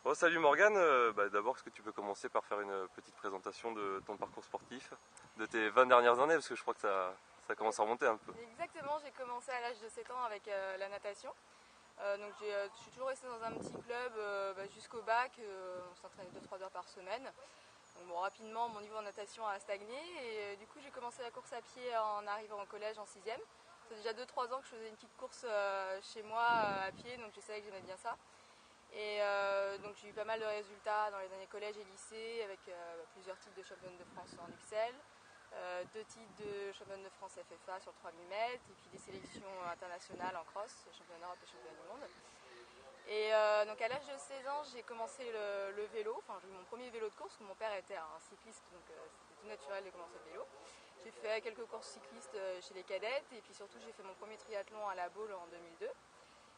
Bon, salut Morgane, d'abord est-ce que tu peux commencer par faire une petite présentation de ton parcours sportif, de tes 20 dernières années, parce que je crois que ça commence à remonter un peu. Exactement, j'ai commencé à l'âge de 7 ans avec la natation. Je suis toujours restée dans un petit club jusqu'au bac, on s'entraînait 2-3 heures par semaine. Donc, bon, rapidement, mon niveau en natation a stagné et du coup j'ai commencé la course à pied en arrivant au collège en 6e. Ça fait déjà 2-3 ans que je faisais une petite course chez moi à pied, donc je savais que j'aimais bien ça. Et donc j'ai eu pas mal de résultats dans les années collège et lycée avec plusieurs titres de championne de France en UXL, 2 titres de championne de France FFA sur 3000 mètres et puis des sélections internationales en cross, championne d'Europe et championne du monde. Et donc à l'âge de 16 ans j'ai commencé le vélo, enfin j'ai eu mon premier vélo de course, mon père était un cycliste donc c'était tout naturel de commencer le vélo. J'ai fait quelques courses cyclistes chez les cadettes et puis surtout j'ai fait mon premier triathlon à La Baule en 2002.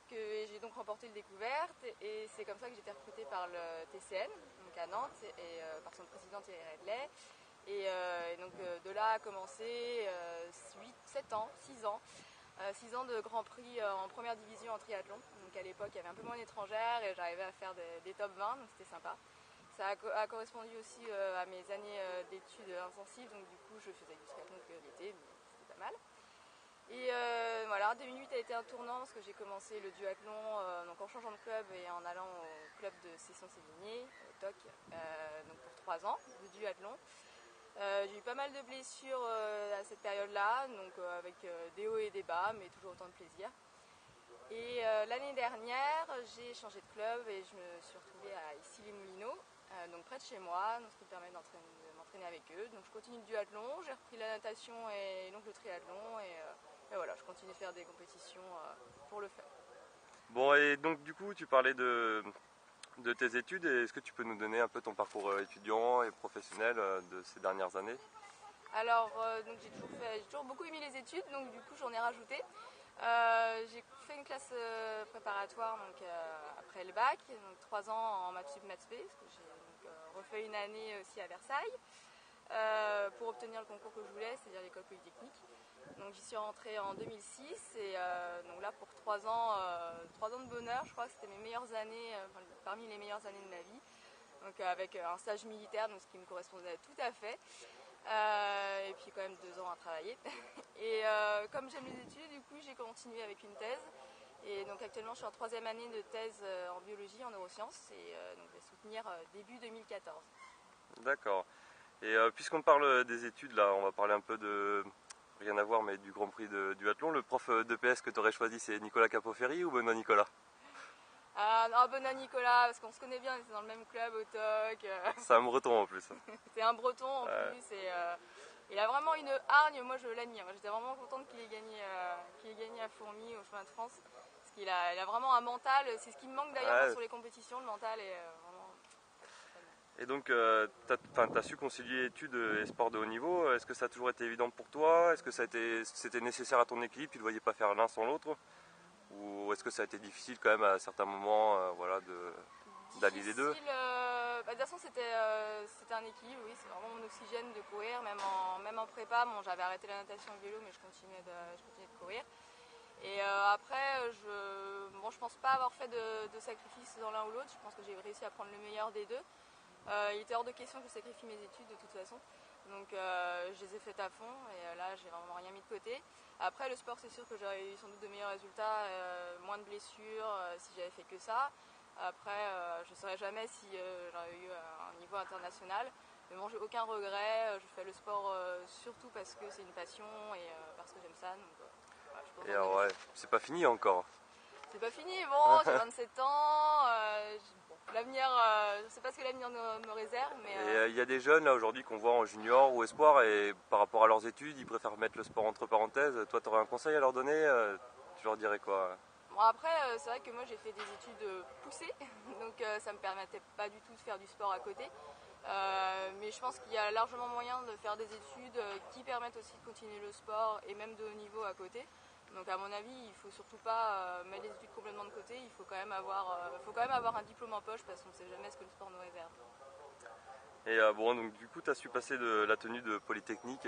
Que j'ai donc remporté le découverte et c'est comme ça que j'ai été recrutée par le TCN, donc à Nantes, et par son président Thierry Redley. Et donc de là a commencé 7 ans, 6 ans. 6 ans de Grand Prix en première division en triathlon. Donc à l'époque, il y avait un peu moins d'étrangères et j'arrivais à faire des top 20, donc c'était sympa. Ça a correspondu aussi à mes années d'études intensives, donc du coup je faisais du triathlon que l'été, mais c'était pas mal. Et voilà, 2008 a été un tournant parce que j'ai commencé le duathlon donc en changeant de club et en allant au club de Cesson-Sévigné, au TOC, donc pour 3 ans de duathlon. J'ai eu pas mal de blessures à cette période-là, donc avec des hauts et des bas, mais toujours autant de plaisir. Et l'année dernière, j'ai changé de club et je me suis retrouvée à Issy-les-Moulineaux, donc près de chez moi, donc ce qui me permet de m'entraîner avec eux. Donc je continue le duathlon, j'ai repris la natation et donc le triathlon et voilà, je continue de faire des compétitions pour le fun. Bon, et donc du coup tu parlais de tes études, et est-ce que tu peux nous donner un peu ton parcours étudiant et professionnel de ces dernières années? Alors donc j'ai toujours beaucoup aimé les études, donc du coup j'en ai rajouté. J'ai fait une classe préparatoire donc, après le bac, donc 3 ans en maths sup maths spé, parce que j'ai refait une année aussi à Versailles pour obtenir le concours que je voulais, c'est-à-dire l'école polytechnique. Donc j'y suis rentrée en 2006 et donc là pour 3 ans de bonheur, je crois que c'était mes meilleures années, parmi les meilleures années de ma vie. Donc avec un stage militaire, donc ce qui me correspondait tout à fait. Et puis quand même 2 ans à travailler. Et comme j'aime les études, du coup j'ai continué avec une thèse. Et donc actuellement je suis en 3e année de thèse en biologie, en neurosciences, et donc je vais soutenir début 2014. D'accord. Et puisqu'on parle des études, là, on va parler un peu de, rien à voir, mais du Grand Prix de duathlon. Le prof d'EPS que tu aurais choisi, c'est Nicolas Capoferri ou Benoît Nicolas? Non, Benoît Nicolas, parce qu'on se connaît bien, c'est dans le même club au TOC. C'est un breton en plus. C'est un breton en plus, et il a vraiment une hargne, moi je l'admire. J'étais vraiment contente qu'il ait gagné à Fourmies au chemin de France. Parce qu'il a vraiment un mental, c'est ce qui me manque d'ailleurs sur les compétitions, le mental est vraiment... Et donc, tu as su concilier études et sport de haut niveau. Est-ce que ça a toujours été évident pour toi? Est-ce que c'était nécessaire à ton équilibre? Tu ne voyais pas faire l'un sans l'autre? Ou est-ce que ça a été difficile quand même à certains moments d'allier les deux? De toute façon c'était un équilibre, oui, c'est vraiment mon oxygène de courir, même en prépa, bon, j'avais arrêté la natation et le vélo mais je continuais de courir. Et après, je pense pas avoir fait de sacrifice dans l'un ou l'autre, je pense que j'ai réussi à prendre le meilleur des deux. Il était hors de question que je sacrifie mes études de toute façon, donc je les ai faites à fond et là j'ai vraiment rien mis de côté. Après le sport c'est sûr que j'aurais eu sans doute de meilleurs résultats, moins de blessures si j'avais fait que ça. Après je ne saurais jamais si j'aurais eu un niveau international. Mais bon, j'ai aucun regret, je fais le sport surtout parce que c'est une passion et parce que j'aime ça. Donc, voilà, je suis contente Et de alors, mes ouais, études. c'est pas fini encore. C'est pas fini, bon, j'ai 27 ans, l'avenir, je ne sais pas ce que l'avenir me réserve, mais... Et il y a des jeunes là aujourd'hui qu'on voit en junior ou espoir, et par rapport à leurs études, ils préfèrent mettre le sport entre parenthèses. Toi, tu aurais un conseil à leur donner? Tu leur dirais quoi? Bon, après, c'est vrai que moi j'ai fait des études poussées, donc ça me permettait pas du tout de faire du sport à côté. Mais je pense qu'il y a largement moyen de faire des études qui permettent aussi de continuer le sport et même de haut niveau à côté. Donc à mon avis, il faut surtout pas mettre les études complètement de côté, il faut quand même avoir un diplôme en poche parce qu'on ne sait jamais ce que le sport nous réserve. Et bon, donc du coup, tu as su passer de la tenue de polytechnique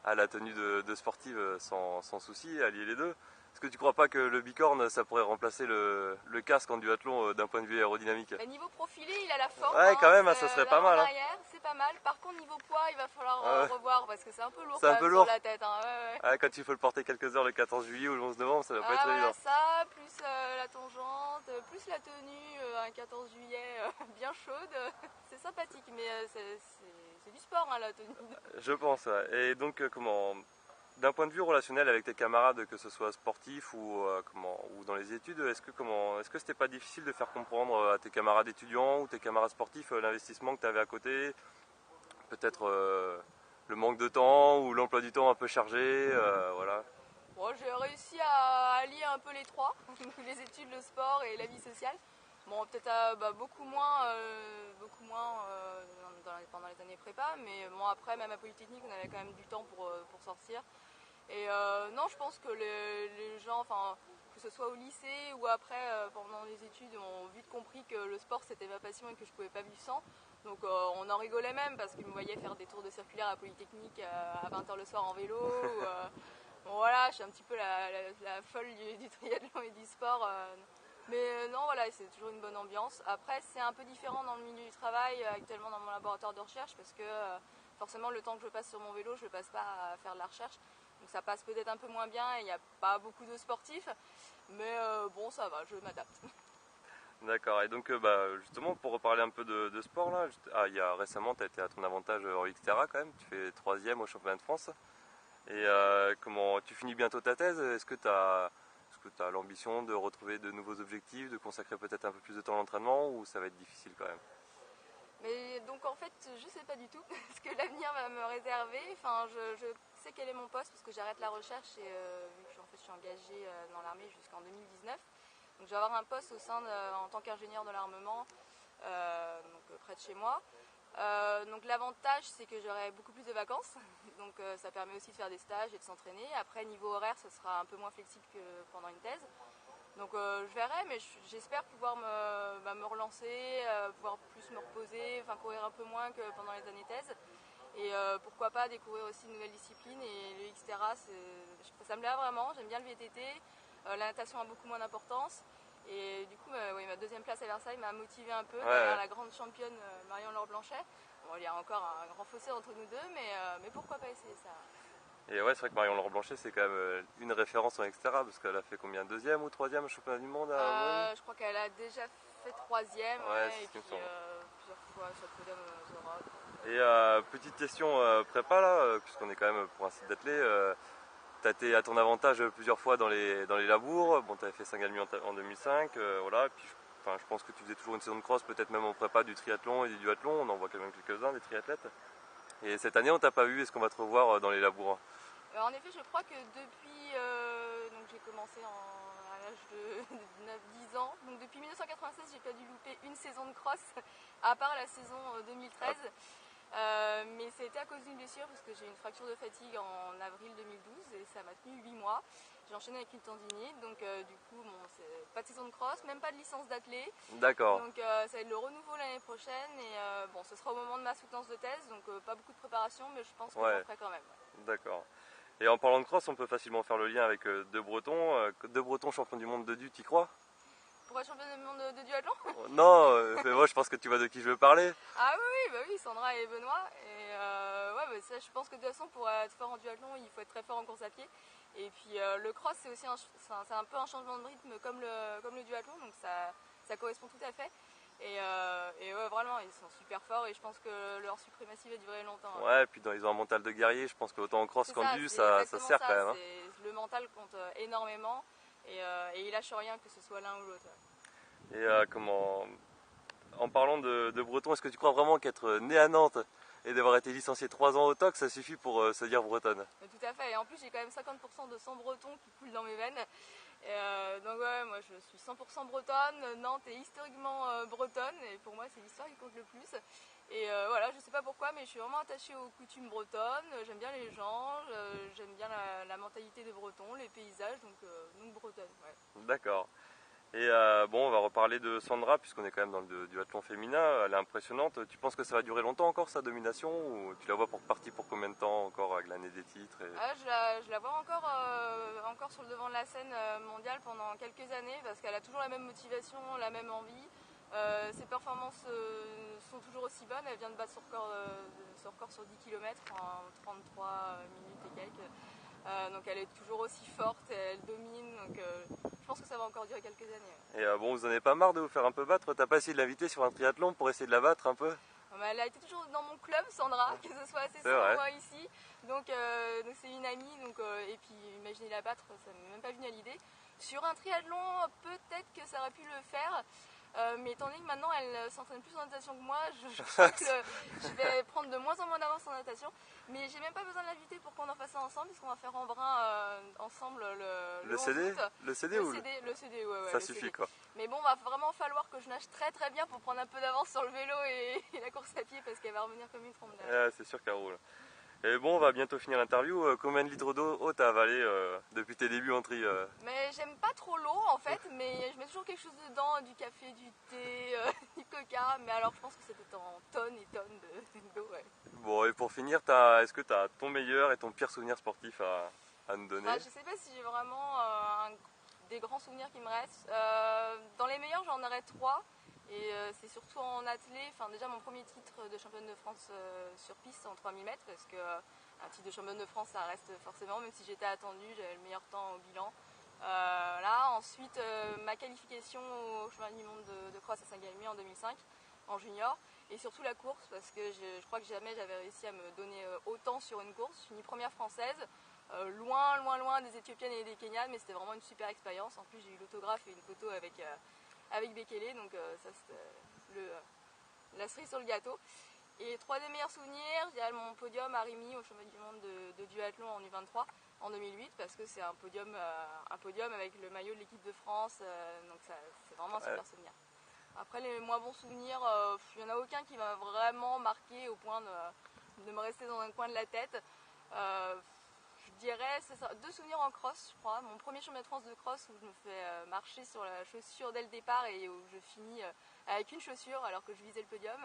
à la tenue de sportive sans souci, allier les deux. Est-ce que tu crois pas que le bicorne ça pourrait remplacer le casque en duathlon d'un point de vue aérodynamique? Bah, niveau profilé, il a la forme, Ouais, hein, quand même, ça serait pas l'avant mal. Hein. arrière, c'est pas mal. Par contre, niveau poids, il va falloir Ouais, revoir parce que c'est un peu lourd c'est quand un peu même sur lourd. la tête. Hein. Ouais, ouais. Ouais, quand il faut le porter quelques heures le 14 juillet ou le 11 novembre, ça va pas Ah être voilà évident. ça, plus la tangente, plus la tenue, un 14 juillet bien chaude, c'est sympathique, mais c'est du sport hein, la tenue. Je pense. Ouais. Et donc, d'un point de vue relationnel avec tes camarades, que ce soit sportif ou dans les études, est-ce que c'était pas difficile de faire comprendre à tes camarades étudiants ou tes camarades sportifs l'investissement que tu avais à côté, peut-être le manque de temps ou l'emploi du temps un peu chargé, voilà. Bon, j'ai réussi à allier un peu les trois, les études, le sport et la vie sociale. Bon, peut-être beaucoup moins pendant les années prépa, mais bon, après, même à Polytechnique, on avait quand même du temps pour sortir. Et non, je pense que les gens, enfin, que ce soit au lycée ou après, pendant les études, ont vite compris que le sport c'était ma passion et que je pouvais pas vivre sans. Donc on en rigolait même parce qu'ils me voyaient faire des tours de circulaire à Polytechnique à 20h le soir en vélo. Bon voilà, je suis un petit peu la folle du triathlon et du sport. Mais non, voilà, c'est toujours une bonne ambiance. Après, c'est un peu différent dans le milieu du travail, actuellement dans mon laboratoire de recherche, parce que forcément, le temps que je passe sur mon vélo, je ne le passe pas à faire de la recherche. Donc ça passe peut-être un peu moins bien et il n'y a pas beaucoup de sportifs. Mais bon, ça va, je m'adapte. D'accord, et donc justement pour reparler un peu de sport là, récemment tu as été à ton avantage en Xterra quand même, tu fais troisième au championnat de France. Et comment tu finis bientôt ta thèse? Est-ce que tu as l'ambition de retrouver de nouveaux objectifs, de consacrer peut-être un peu plus de temps à l'entraînement ou ça va être difficile quand même? Mais donc en fait, je sais pas du tout ce que l'avenir va me réserver. Enfin, je sais quel est mon poste parce que j'arrête la recherche et vu que je suis engagée dans l'armée jusqu'en 2019. Donc je vais avoir un poste en tant qu'ingénieur de l'armement, près de chez moi. Donc l'avantage c'est que j'aurai beaucoup plus de vacances, donc ça permet aussi de faire des stages et de s'entraîner. Après niveau horaire, ce sera un peu moins flexible que pendant une thèse. Donc je verrai, mais j'espère pouvoir me relancer, pouvoir plus me reposer, enfin courir un peu moins que pendant les années thèse. Et pourquoi pas découvrir aussi de nouvelles disciplines. Et le Xterra, ça me plaît vraiment, j'aime bien le VTT. La natation a beaucoup moins d'importance. Et du coup, oui, ma deuxième place à Versailles m'a motivée un peu derrière Ouais, la grande championne Marion-Laure Blanchet. Bon, il y a encore un grand fossé entre nous deux, mais pourquoi pas essayer ça? et ouais, c'est vrai que Marion-Laure Blanchet c'est quand même une référence en Xterra parce qu'elle a fait combien? Deuxième ou troisième au championnat du monde à Hongrie? Je crois qu'elle a déjà fait troisième, Ouais, ouais, c'est et ce qui me puis semble. plusieurs fois sur le podium aux Europes. Et petite question prépa là, puisqu'on est quand même pour un site d'athlète, tu as été à ton avantage plusieurs fois dans les labours. Bon, tu avais fait Saint-Galmier en 2005, voilà. Puis je pense que tu faisais toujours une saison de cross, peut-être même en prépa du triathlon et du duathlon. On en voit quand même quelques-uns des triathlètes. Et cette année, on t'a pas vu. Est-ce qu'on va te revoir dans les labours? En effet, je crois que depuis, donc j'ai commencé à l'âge de 9-10 ans, donc depuis 1996, j'ai pas dû louper une saison de cross, à part la saison 2013. Mais c'était à cause d'une blessure parce que j'ai eu une fracture de fatigue en avril 2012 et ça m'a tenu 8 mois. J'ai enchaîné avec une tendinite, donc du coup, bon, c'est pas de saison de cross, même pas de licence d'athlète. D'accord. Donc ça va être le renouveau l'année prochaine et bon, ce sera au moment de ma soutenance de thèse, donc pas beaucoup de préparation, mais je pense que j'en Ouais, ferai quand même. Ouais. d'accord. Et en parlant de cross, on peut facilement faire le lien avec deux Bretons champions du monde de du, t'y crois? Pour être championne du monde de duathlon? Non, mais moi je pense que tu vois de qui je veux parler. Ah oui, oui, bah oui, Sandra et Benoît. Et ouais, bah ça, je pense que de toute façon, pour être fort en duathlon, il faut être très fort en course à pied. Et puis le cross, c'est aussi c'est un peu un changement de rythme comme le duathlon, donc ça correspond tout à fait. Et ouais, vraiment, ils sont super forts et je pense que leur suprématie va durer longtemps. Ouais. Ouais, et puis ils ont un mental de guerrier. Je pense qu'autant en cross C'est qu'en ça, du, c'est ça exactement sert quand ça. même. Hein. Le mental compte énormément et ils lâchent rien, que ce soit l'un ou l'autre. Ouais. Et en parlant de breton, est-ce que tu crois vraiment qu'être né à Nantes et d'avoir été licencié 3 ans au TOC, ça suffit pour se dire bretonne? Tout à fait, et en plus j'ai quand même 50% de sang breton qui coule dans mes veines. Et donc ouais, moi je suis 100% bretonne, Nantes est historiquement bretonne, et pour moi c'est l'histoire qui compte le plus. Et voilà, je sais pas pourquoi, mais je suis vraiment attachée aux coutumes bretonnes, j'aime bien les gens, j'aime bien la mentalité des Bretons, les paysages, donc bretonne. Ouais. D'accord. Et bon, on va reparler de Sandra, puisqu'on est quand même dans le duathlon féminin. Elle est impressionnante. Tu penses que ça va durer longtemps encore, sa domination, ou tu la vois partie pour combien de temps encore avec l'année des titres Je la vois encore sur le devant de la scène mondiale pendant quelques années, parce qu'elle a toujours la même motivation, la même envie. Ses performances sont toujours aussi bonnes. Elle vient de battre son record sur 10 km en 33 minutes et quelques. Donc elle est toujours aussi forte, elle domine, donc je pense que ça va encore durer quelques années. Et bon, vous en avez pas marre de vous faire un peu battre? T'as pas essayé de l'inviter sur un triathlon pour essayer de la battre un peu? Elle a été toujours dans mon club, Sandra, que ce soit assez sans moi ici. Donc c'est une amie, et puis imaginer la battre, ça m'est même pas venu à l'idée. Sur un triathlon, peut-être que ça aurait pu le faire. Mais étant donné que maintenant elle s'entraîne plus en natation que moi, je crois que je vais prendre de moins en moins d'avance en natation. Mais j'ai même pas besoin de l'inviter pour qu'on en fasse ça ensemble, puisqu'on va faire en brun ensemble le 11 CD août. Le CD ou le CD, ouais, ça le suffit CD. quoi. Mais bon, va vraiment falloir que je nage très très bien pour prendre un peu d'avance sur le vélo et la course à pied, parce qu'elle va revenir comme une trompe derrière. C'est sûr qu'elle roule. Et bon, on va bientôt finir l'interview. Combien de litres d'eau t'as avalé depuis tes débuts en tri Mais j'aime pas trop l'eau en fait, mais je mets toujours quelque chose dedans, du café, du thé, du coca. Mais alors je pense que c'était en tonnes et tonnes d'eau. Ouais. Bon, et pour finir, est-ce que tu as ton meilleur et ton pire souvenir sportif à nous donner? Je sais pas si j'ai vraiment des grands souvenirs qui me restent. Dans les meilleurs, j'en aurais 3. Et c'est surtout en athlée, déjà mon premier titre de championne de France sur piste en 3000 mètres, parce que un titre de championne de France ça reste forcément, même si j'étais attendue, j'avais le meilleur temps au bilan. Ensuite ma qualification au championnat du monde de cross à Saint-Galmier en 2005 en junior, et surtout la course, parce que je crois que jamais j'avais réussi à me donner autant sur une course. Je suis française, loin des Éthiopiennes et des Kenyanes, mais c'était vraiment une super expérience. En plus j'ai eu l'autographe et une photo avec Bekele, donc ça c'était la cerise sur le gâteau. Et 3 des meilleurs souvenirs, il y a mon podium à Rimini au championnat du monde de duathlon en U23 en 2008, parce que c'est un podium avec le maillot de l'équipe de France, donc c'est vraiment un super souvenir. Après les moins bons souvenirs, il n'y en a aucun qui m'a vraiment marqué au point de me rester dans un coin de la tête. Je dirais, c'est ça, 2 souvenirs en cross, je crois. Mon premier championnat de France de cross où je me fais marcher sur la chaussure dès le départ et où je finis avec une chaussure alors que je visais le podium.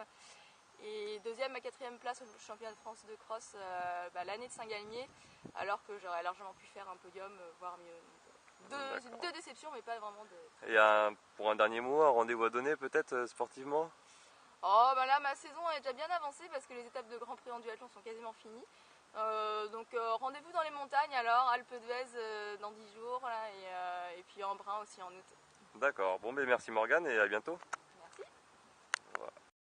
Et deuxième à 4e place au championnat de France de cross l'année de Saint-Galmier, alors que j'aurais largement pu faire un podium, voire mieux. Deux déceptions, mais pas vraiment de... Et pour un dernier mot, un rendez-vous à donner peut-être sportivement? Oh, là, ma saison est déjà bien avancée parce que les étapes de Grand Prix en duathlon sont quasiment finies. Donc rendez-vous dans les montagnes alors, Alpe d'Huez dans 10 jours, et puis en brun aussi en août. D'accord, bon ben merci Morgane et à bientôt.